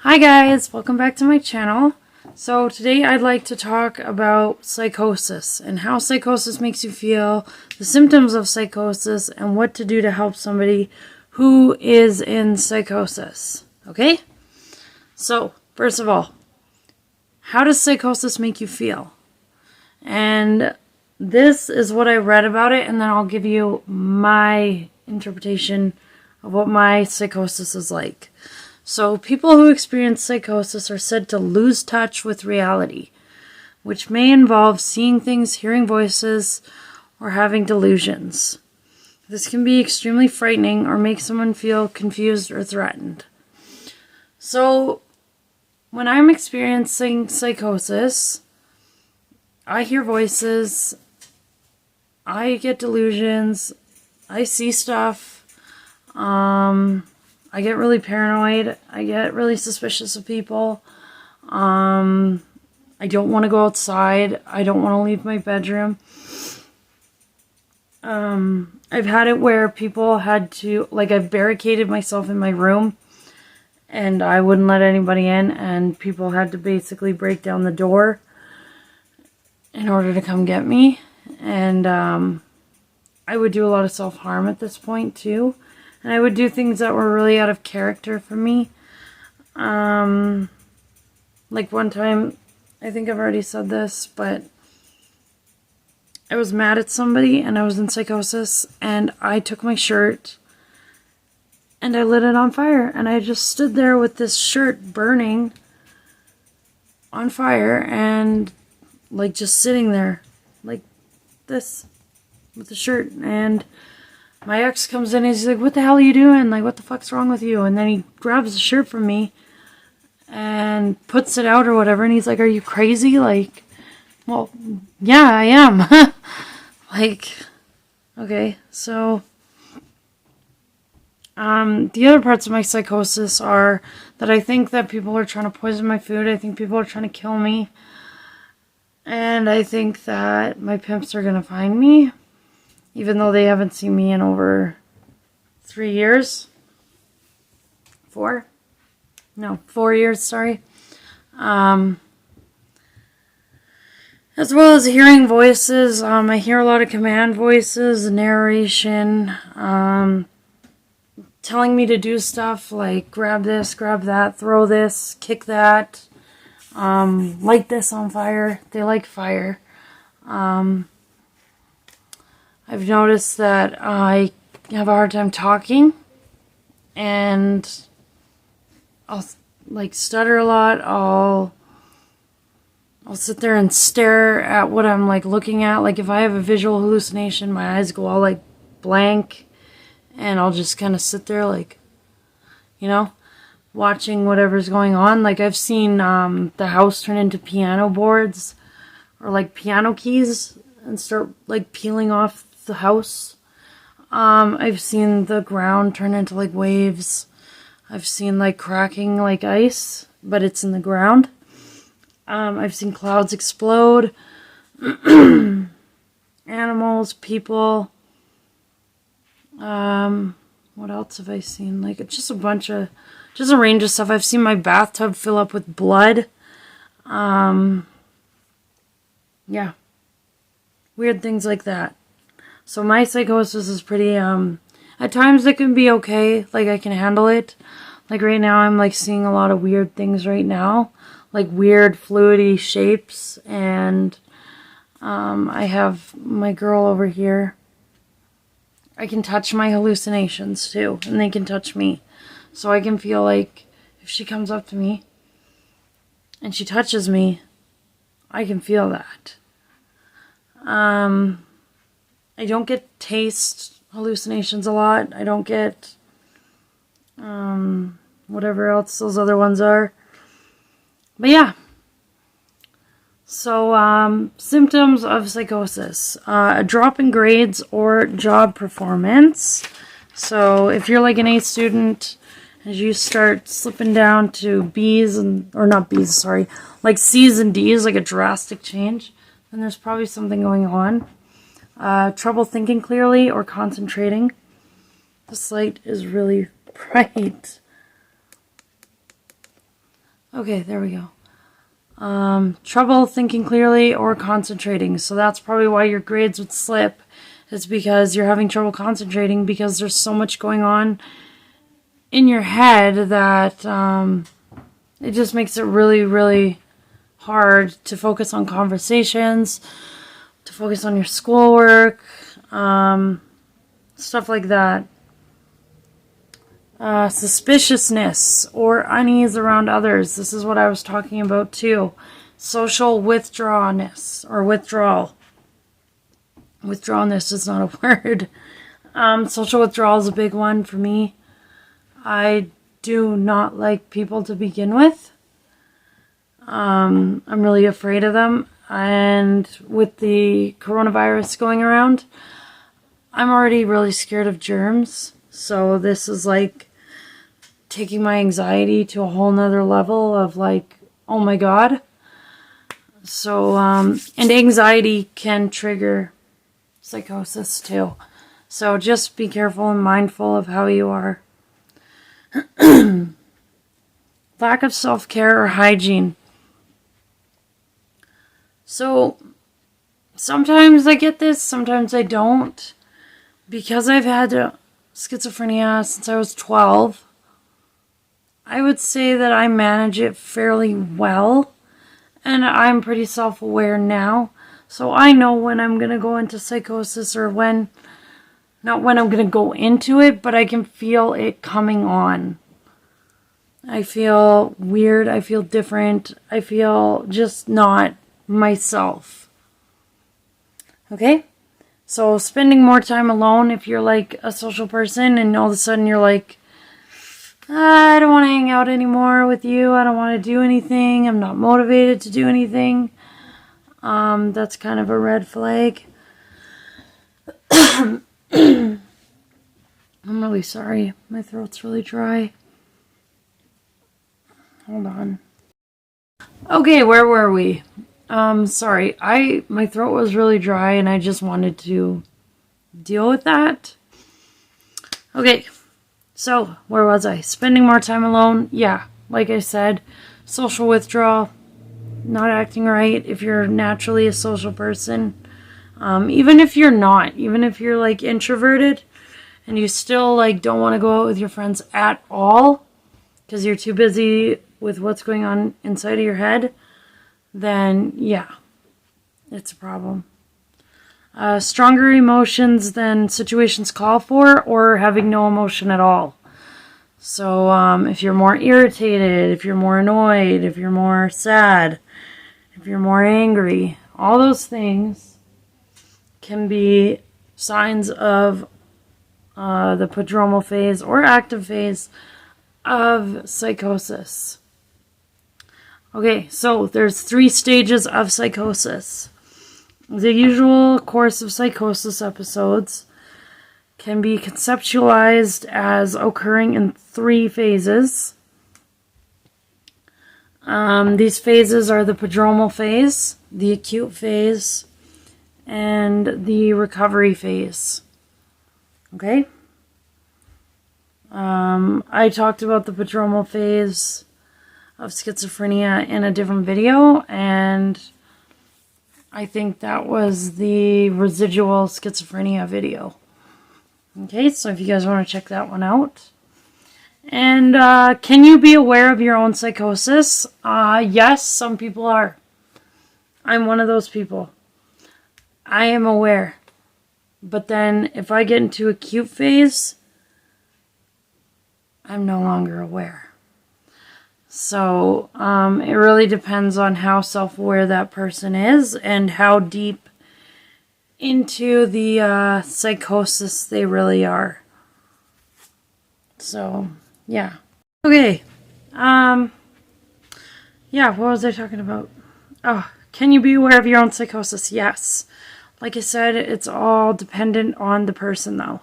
Hi guys, welcome back to my channel. So today I'd like to talk about psychosis and how psychosis makes you feel, the symptoms of psychosis, and what to do to help somebody who is in psychosis. Okay? So, first of all, how does psychosis make you feel? And this is what I read about it, and then I'll give you my interpretation of what my psychosis is like. So, people who experience psychosis are said to lose touch with reality, which may involve seeing things, hearing voices, or having delusions. This can be extremely frightening or make someone feel confused or threatened. So, when I'm experiencing psychosis, I hear voices, I get delusions, I see stuff, I get really paranoid. I get really suspicious of people. I don't want to go outside. I don't want to leave my bedroom. I've had it where people had to, I've barricaded myself in my room and I wouldn't let anybody in, and people had to basically break down the door in order to come get me. And I would do a lot of self-harm at this point too. And I would do things that were really out of character for me. Like one time, I think I've already said this, but I was mad at somebody and I was in psychosis, and I took my shirt and I lit it on fire, and I just stood there with this shirt burning on fire and just sitting there like this with the shirt. And my ex comes in and he's like, "What the hell are you doing? What the fuck's wrong with you?" And then he grabs the shirt from me and puts it out or whatever. And he's like, "Are you crazy?" Well, yeah, I am. Okay. So, the other parts of my psychosis are that I think that people are trying to poison my food. I think people are trying to kill me. And I think that my pimps are going to find me, even though they haven't seen me in over 3 years. 4 years, sorry. As well as hearing voices. I hear a lot of command voices, narration, telling me to do stuff like grab this, grab that, throw this, kick that, light this on fire. They like fire. I've noticed that I have a hard time talking, and I'll stutter a lot. I'll sit there and stare at what I'm looking at. If I have a visual hallucination, my eyes go all blank, and I'll just kind of sit there watching whatever's going on. I've seen the house turn into piano boards or piano keys and start peeling off the house. I've seen the ground turn into waves. I've seen cracking ice, but it's in the ground. I've seen clouds explode. Animals, people. What else have I seen? Just a range of stuff. I've seen my bathtub fill up with blood. Yeah. Weird things like that. So my psychosis is pretty, at times it can be okay. I can handle it. Right now I'm seeing a lot of weird things right now. Weird fluidy shapes. And I have my girl over here. I can touch my hallucinations too. And they can touch me. So I can feel if she comes up to me and she touches me, I can feel that. I don't get taste hallucinations a lot. I don't get whatever else those other ones are. But yeah. So, symptoms of psychosis. A drop in grades or job performance. So, if you're an A student, as you start slipping down to B's or not B's, sorry, C's and D's, a drastic change, then there's probably something going on. Trouble thinking clearly or concentrating. This light is really bright. Okay, there we go. Trouble thinking clearly or concentrating. So that's probably why your grades would slip. It's because you're having trouble concentrating because there's so much going on in your head that it just makes it really, really hard to focus on conversations, to focus on your schoolwork, stuff like that. Suspiciousness or unease around others. This is what I was talking about too. Social withdrawalness or withdrawal. Withdrawalness is not a word. Social withdrawal is a big one for me. I do not like people to begin with. I'm really afraid of them. And with the coronavirus going around, I'm already really scared of germs. So this is like taking my anxiety to a whole nother level of like, oh my God. So, and anxiety can trigger psychosis too. So just be careful and mindful of how you are. Lack of self-care or hygiene. So sometimes I get this, sometimes I don't. Because I've had schizophrenia since I was 12, I would say that I manage it fairly well, and I'm pretty self-aware now, so I know when I'm going to go into psychosis or not when I'm going to go into it, but I can feel it coming on. I feel weird, I feel different, I feel just not myself. Okay? So spending more time alone, if you're like a social person and all of a sudden you're like, I don't want to hang out anymore with you. I don't want to do anything. I'm not motivated to do anything. That's kind of a red flag. I'm really sorry. My throat's really dry. Hold on. Okay, where were we? Sorry. My throat was really dry and I just wanted to deal with that. Okay. So, where was I? Spending more time alone? Yeah, like I said, social withdrawal, not acting right if you're naturally a social person. Even if you're not, even if you're like introverted and you still like don't want to go out with your friends at all because you're too busy with what's going on inside of your head, then yeah, it's a problem. Stronger emotions than situations call for, or having no emotion at all. So if you're more irritated, if you're more annoyed, if you're more sad, if you're more angry, all those things can be signs of the prodromal phase or active phase of psychosis. Okay, so there's 3 stages of psychosis. The usual course of psychosis episodes can be conceptualized as occurring in 3 phases. These phases are the prodromal phase, the acute phase, and the recovery phase. Okay? I talked about the prodromal phase of schizophrenia in a different video, and I think that was the residual schizophrenia video. Okay, so if you guys want to check that one out. And can you be aware of your own psychosis? Yes, some people are. I'm one of those people. I am aware. But then if I get into acute phase, I'm no longer aware. So it really depends on how self-aware that person is and how deep into the psychosis they really are. So, yeah. Okay. Yeah, what was I talking about? Oh, can you be aware of your own psychosis? Yes. Like I said, it's all dependent on the person, though.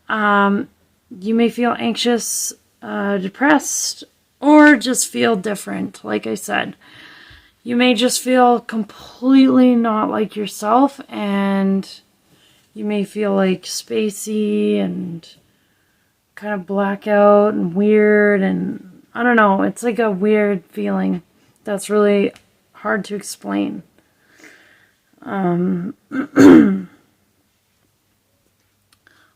You may feel anxious, depressed, or just feel different, like I said. You may just feel completely not like yourself, and you may feel like spacey and kind of blackout and weird and I don't know, it's like a weird feeling that's really hard to explain.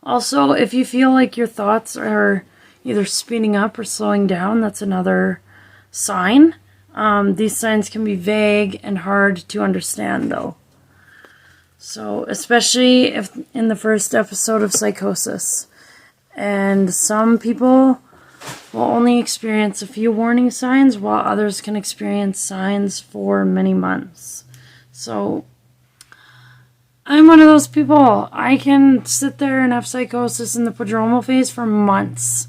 Also, if you feel like your thoughts are either speeding up or slowing down, that's another sign. These signs can be vague and hard to understand, though. So, especially if in the first episode of Psychosis. And some people will only experience a few warning signs, while others can experience signs for many months. So, I'm one of those people. I can sit there and have psychosis in the prodromal phase for months.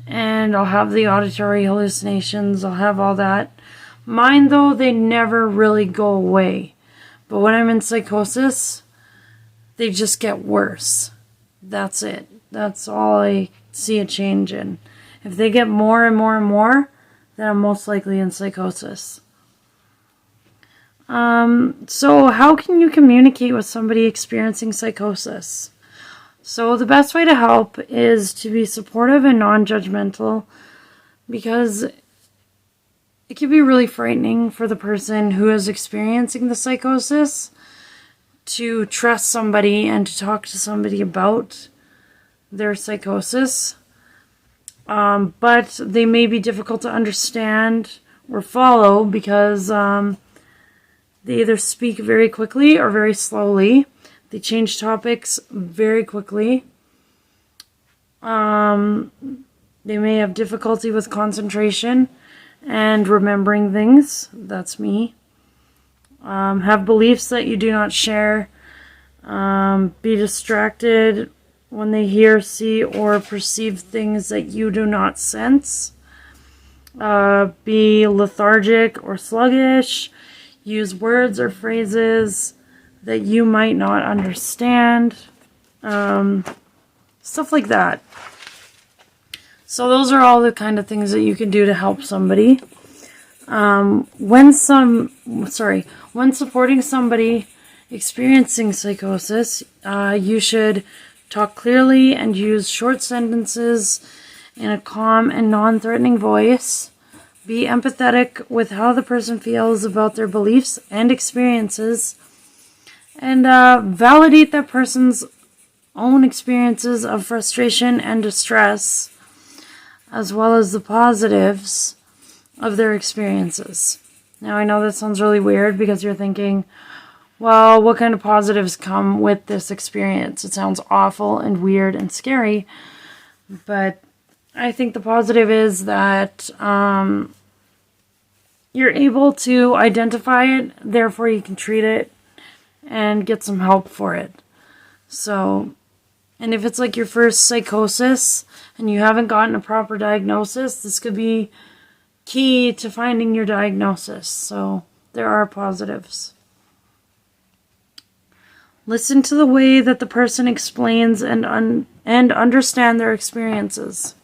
And I'll have the auditory hallucinations. I'll have all that. Mine, though, they never really go away. But when I'm in psychosis, they just get worse. That's it. That's all I see a change in. If they get more and more and more, then I'm most likely in psychosis. So how can you communicate with somebody experiencing psychosis? So the best way to help is to be supportive and non-judgmental, because it can be really frightening for the person who is experiencing the psychosis to trust somebody and to talk to somebody about their psychosis. But they may be difficult to understand or follow because they either speak very quickly or very slowly. They change topics very quickly. They may have difficulty with concentration and remembering things. That's me. Have beliefs that you do not share. Be distracted when they hear, see, or perceive things that you do not sense. Be lethargic or sluggish. Use words or phrases that you might not understand. Stuff like that. So those are all the kind of things that you can do to help somebody. When supporting somebody experiencing psychosis, you should talk clearly and use short sentences in a calm and non-threatening voice. Be empathetic with how the person feels about their beliefs and experiences. And validate that person's own experiences of frustration and distress, as well as the positives of their experiences. Now, I know that sounds really weird because you're thinking, well, what kind of positives come with this experience? It sounds awful and weird and scary, but I think the positive is that you're able to identify it, therefore you can treat it and get some help for it. So, and if it's like your first psychosis and you haven't gotten a proper diagnosis, this could be key to finding your diagnosis. So, there are positives. Listen to the way that the person explains and understand their experiences.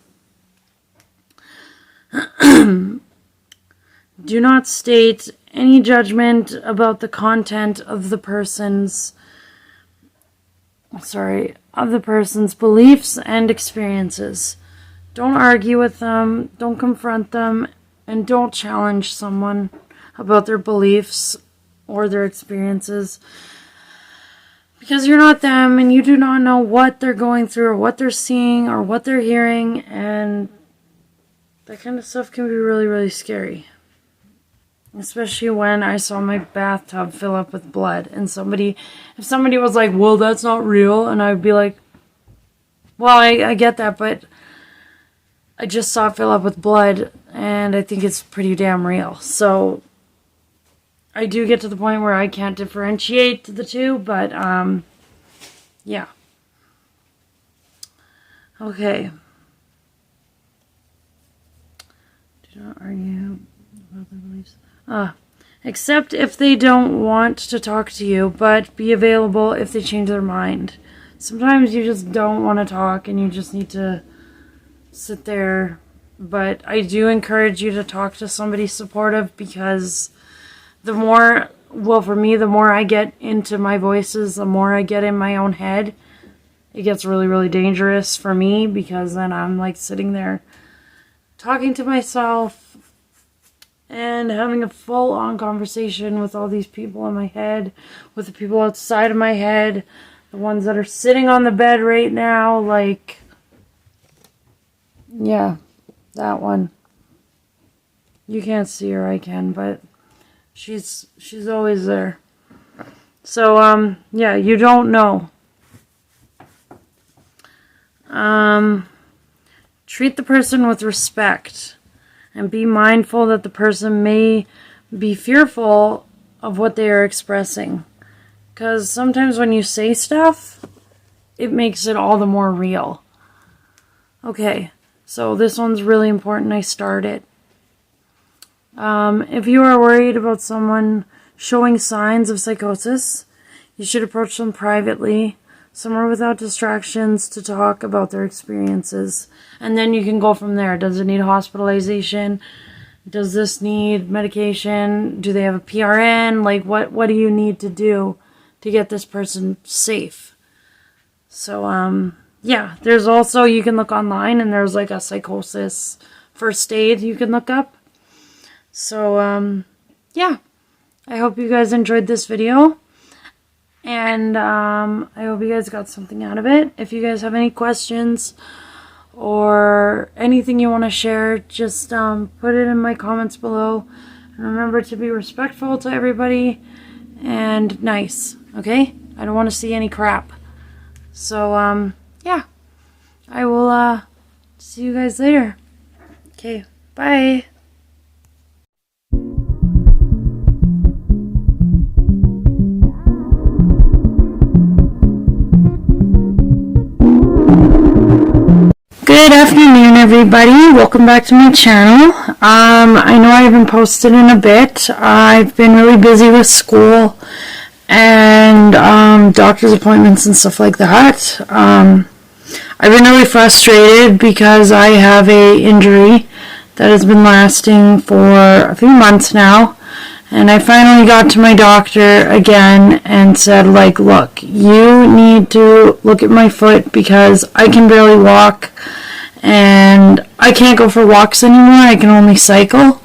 Do not state any judgment about the content of the person's beliefs and experiences. Don't argue with them, don't confront them, and don't challenge someone about their beliefs or their experiences. Because you're not them and you do not know what they're going through or what they're seeing or what they're hearing, and that kind of stuff can be really, really scary. Especially when I saw my bathtub fill up with blood and if somebody was like, well, that's not real, and I'd be like, well, I get that, but I just saw it fill up with blood and I think it's pretty damn real. So I do get to the point where I can't differentiate the two, but yeah. Okay. Do not argue about their beliefs. Except if they don't want to talk to you, but be available if they change their mind. Sometimes you just don't want to talk and you just need to sit there. But I do encourage you to talk to somebody supportive, because the more I get into my voices, the more I get in my own head, it gets really, really dangerous for me, because then I'm like sitting there talking to myself and having a full-on conversation with all these people in my head, with the people outside of my head, the ones that are sitting on the bed right now, like, yeah, that one. You can't see her, I can, but she's always there. So, yeah, you don't know. Treat the person with respect and be mindful that the person may be fearful of what they are expressing. Because sometimes when you say stuff, it makes it all the more real. Okay, so this one's really important. I started. If you are worried about someone showing signs of psychosis, you should approach them privately, somewhere without distractions, to talk about their experiences. And then you can go from there. Does it need hospitalization? Does this need medication? Do they have a PRN? Like, what do you need to do to get this person safe? So, yeah, there's also, you can look online and there's like a psychosis first aid you can look up. So, yeah, I hope you guys enjoyed this video. And I hope you guys got something out of it. If you guys have any questions or anything you want to share, just put it in my comments below. And remember to be respectful to everybody and nice, okay? I don't want to see any crap. So, yeah. I will see you guys later. Okay, bye. Good afternoon, everybody. Welcome back to my channel. I know I haven't posted in a bit. I've been really busy with school and doctor's appointments and stuff like that. I've been really frustrated because I have a injury that has been lasting for a few months now. And I finally got to my doctor again and said, like, look, you need to look at my foot because I can barely walk and I can't go for walks anymore. I can only cycle.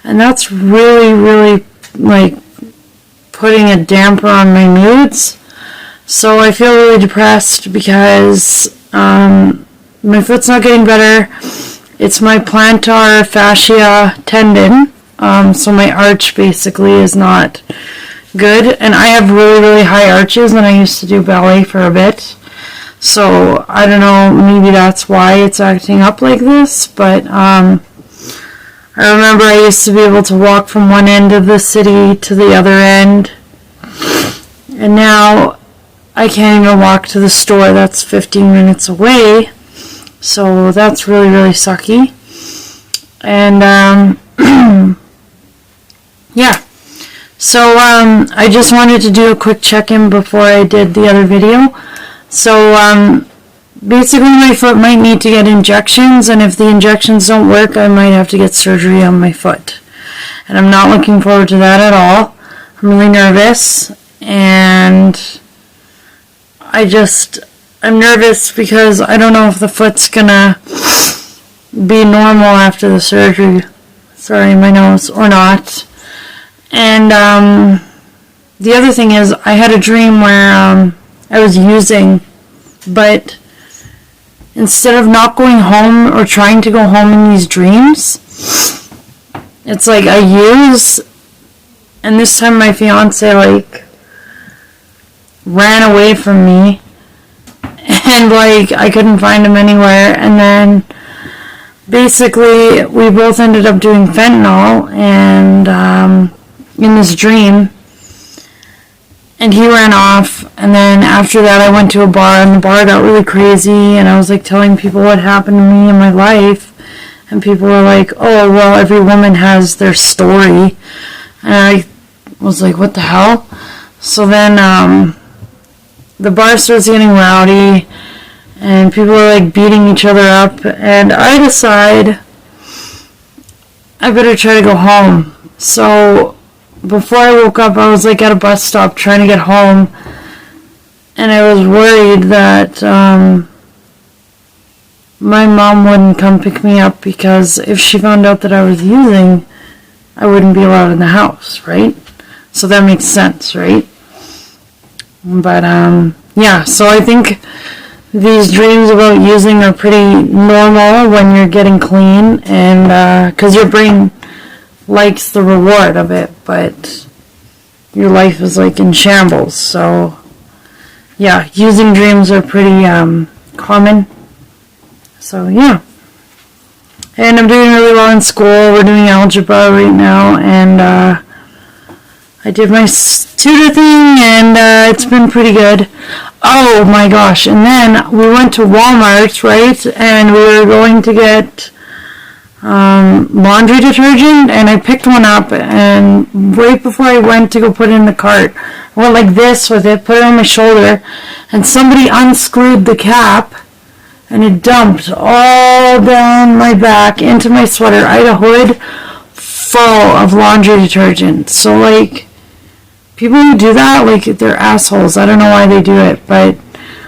And that's really, really, like, putting a damper on my moods. So I feel really depressed because my foot's not getting better. It's my plantar fascia tendon. So my arch basically is not good. And I have really, really high arches, and I used to do ballet for a bit. So I don't know, maybe that's why it's acting up like this. But I remember I used to be able to walk from one end of the city to the other end. And now I can't even walk to the store that's 15 minutes away. So that's really, really sucky. And yeah, so I just wanted to do a quick check-in before I did the other video. So basically my foot might need to get injections, and if the injections don't work, I might have to get surgery on my foot. And I'm not looking forward to that at all. I'm really nervous, and I'm nervous because I don't know if the foot's gonna be normal after the surgery. Sorry, my nose, or not. And the other thing is, I had a dream where I was using, but instead of not going home or trying to go home in these dreams, it's like I use, and this time my fiance like ran away from me, and like I couldn't find him anywhere. And then basically we both ended up doing fentanyl, and in this dream, and he ran off. And then after that I went to a bar, and the bar got really crazy, and I was like telling people what happened to me in my life, and people were like, oh well, every woman has their story. And I was like, what the hell? So then the bar starts getting rowdy, and people are like beating each other up, and I decide I better try to go home. So before I woke up, I was like at a bus stop trying to get home, and I was worried that my mom wouldn't come pick me up because if she found out that I was using, I wouldn't be allowed in the house, right? So that makes sense, right? But, yeah, so I think these dreams about using are pretty normal when you're getting clean, and, because your brain likes the reward of it, but your life is, like, in shambles, so, yeah, using dreams are pretty, common, so, yeah. And I'm doing really well in school. We're doing algebra right now, and I did my tutor thing, and it's been pretty good. Oh my gosh, and then we went to Walmart, right, and we were going to get laundry detergent, and I picked one up, and right before I went to go put it in the cart, I went like this with it, put it on my shoulder, and somebody unscrewed the cap, and it dumped all down my back into my sweater. I had a hood full of laundry detergent. So, like, people who do that, like, they're assholes. I don't know why they do it, but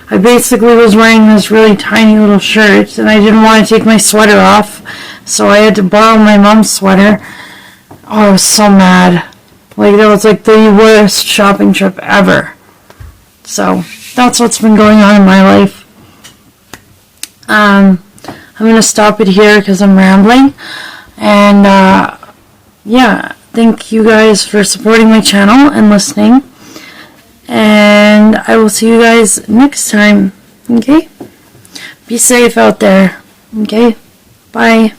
I basically was wearing this really tiny little shirt, and I didn't want to take my sweater off, so I had to borrow my mom's sweater. Oh, I was so mad. Like, that was, like, the worst shopping trip ever. So, that's what's been going on in my life. I'm going to stop it here because I'm rambling. And, yeah, thank you guys for supporting my channel and listening. And I will see you guys next time. Okay? Be safe out there. Okay? Bye.